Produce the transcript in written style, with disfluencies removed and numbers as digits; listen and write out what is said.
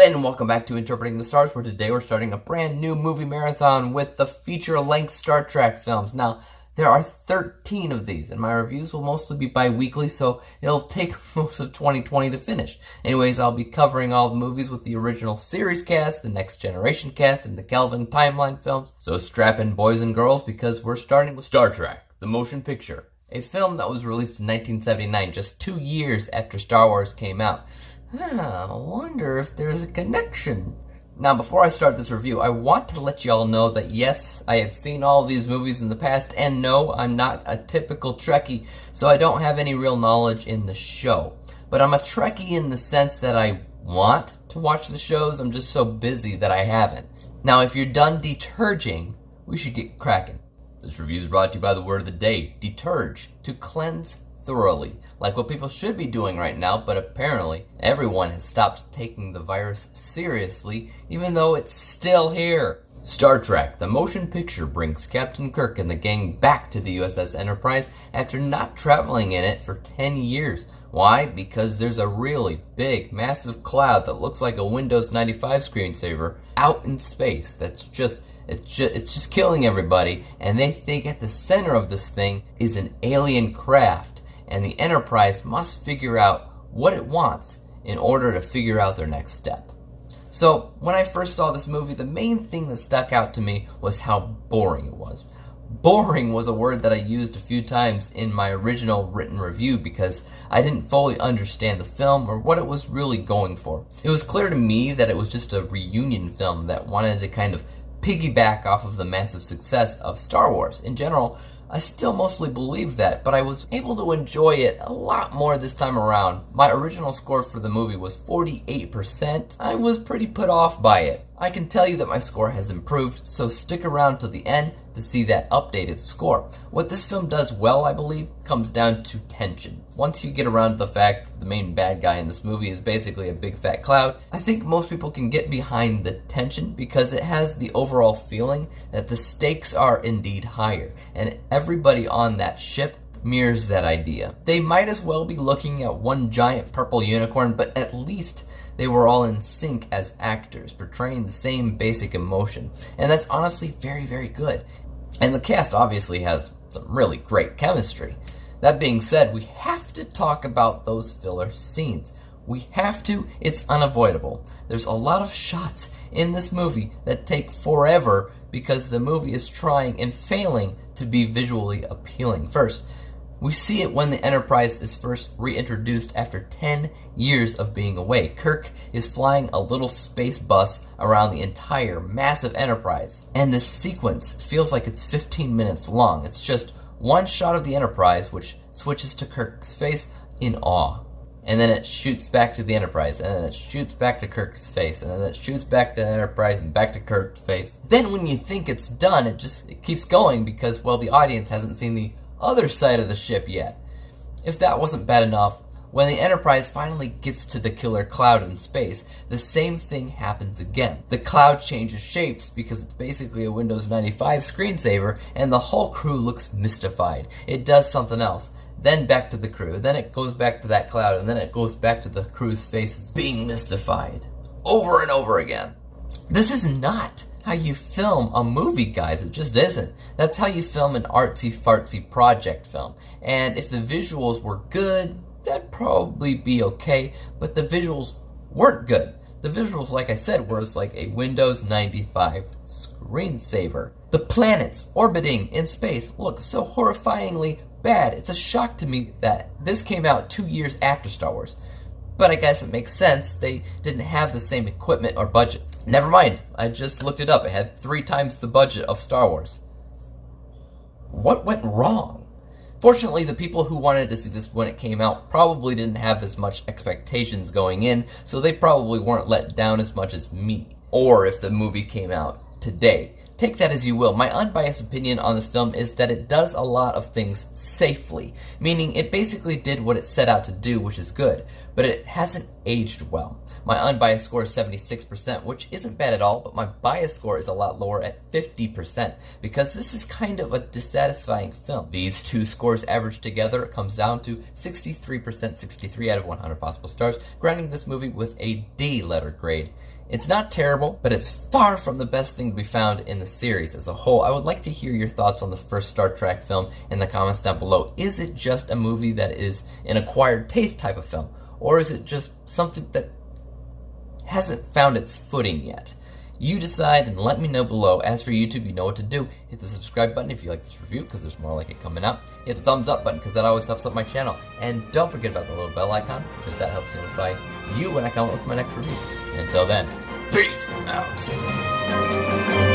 And welcome back to Interpreting the Stars, where today we're starting a brand new movie marathon with the feature-length Star Trek films. Now, there are 13 of these, and my reviews will mostly be bi-weekly, so it'll take most of 2020 to finish. Anyways, I'll be covering all the movies with the original series cast, the Next Generation cast, and the Kelvin Timeline films. So strap in, boys and girls, because we're starting with Star Trek, the motion picture, a film that was released in 1979, just 2 years after Star Wars came out. I wonder if there's a connection. Now, before I start this review, I want to let y'all know that yes, I have seen all of these movies in the past, and no, I'm not a typical Trekkie, so I don't have any real knowledge in the show. But I'm a Trekkie in the sense that I want to watch the shows, I'm just so busy that I haven't. Now, if you're done deterging, we should get cracking. This review is brought to you by the word of the day, deterge, to cleanse thoroughly, like what people should be doing right now, but apparently everyone has stopped taking the virus seriously, even though it's still here. Star Trek, the motion picture, brings Captain Kirk and the gang back to the USS Enterprise after not traveling in it for 10 years. Why? Because there's a really big, massive cloud that looks like a Windows 95 screensaver out in space that's just it's just killing everybody, and they think at the center of this thing is an alien craft, and the Enterprise must figure out what it wants in order to figure out their next step. So, when I first saw this movie, the main thing that stuck out to me was how boring it was. Boring was a word that I used a few times in my original written review because I didn't fully understand the film or what it was really going for. It was clear to me that it was just a reunion film that wanted to kind of piggyback off of the massive success of Star Wars. In general, I still mostly believe that, but I was able to enjoy it a lot more this time around. My original score for the movie was 48%. I was pretty put off by it. I can tell you that my score has improved, so stick around to the end to see that updated score. What this film does well, I believe, comes down to tension. Once you get around to the fact that the main bad guy in this movie is basically a big fat cloud, I think most people can get behind the tension because it has the overall feeling that the stakes are indeed higher, and everybody on that ship mirrors that idea. They might as well be looking at one giant purple unicorn, but at least they were all in sync as actors, portraying the same basic emotion. And that's honestly very, very good. And the cast obviously has some really great chemistry. That being said, we have to talk about those filler scenes. We have to, it's unavoidable. There's a lot of shots in this movie that take forever because the movie is trying and failing to be visually appealing. First, we see it when the Enterprise is first reintroduced after 10 years of being away. Kirk is flying a little space bus around the entire massive Enterprise, and this sequence feels like it's 15 minutes long. It's just one shot of the Enterprise, which switches to Kirk's face in awe. And then it shoots back to the Enterprise, and then it shoots back to Kirk's face, and then it shoots back to the Enterprise and back to Kirk's face. Then when you think it's done, it keeps going because, well, the audience hasn't seen the other side of the ship yet. If that wasn't bad enough, when the Enterprise finally gets to the killer cloud in space, the same thing happens again. The cloud changes shapes because it's basically a Windows 95 screensaver, and the whole crew looks mystified. It does something else. Then back to the crew, then it goes back to that cloud, and then it goes back to the crew's faces being mystified. Over and over again. This is not how you film a movie, guys. It just isn't. That's how you film an artsy-fartsy project film. And if the visuals were good, that'd probably be okay, but the visuals weren't good. The visuals, like I said, was like a Windows 95 screensaver. The planets orbiting in space look so horrifyingly bad. It's a shock to me that this came out 2 years after Star Wars. But I guess it makes sense. They didn't have the same equipment or budget. Never mind, I just looked it up. It had 3 times the budget of Star Wars. What went wrong? Fortunately, the people who wanted to see this when it came out probably didn't have as much expectations going in, so they probably weren't let down as much as me. Or if the movie came out today. Take that as you will. My unbiased opinion on this film is that it does a lot of things safely, meaning it basically did what it set out to do, which is good, but it hasn't aged well. My unbiased score is 76%, which isn't bad at all, but my biased score is a lot lower at 50%, because this is kind of a dissatisfying film. These two scores averaged together, it comes down to 63%, 63 out of 100 possible stars, granting this movie with a D letter grade. It's not terrible, but it's far from the best thing to be found in the series as a whole. I would like to hear your thoughts on this first Star Trek film in the comments down below. Is it just a movie that is an acquired taste type of film? Or is it just something that hasn't found its footing yet? You decide and let me know below. As for YouTube, you know what to do. Hit the subscribe button if you like this review, because there's more like it coming out. Hit the thumbs up button, because that always helps out my channel. And don't forget about the little bell icon, because that helps notify you when I come up with my next review. And until then, peace out.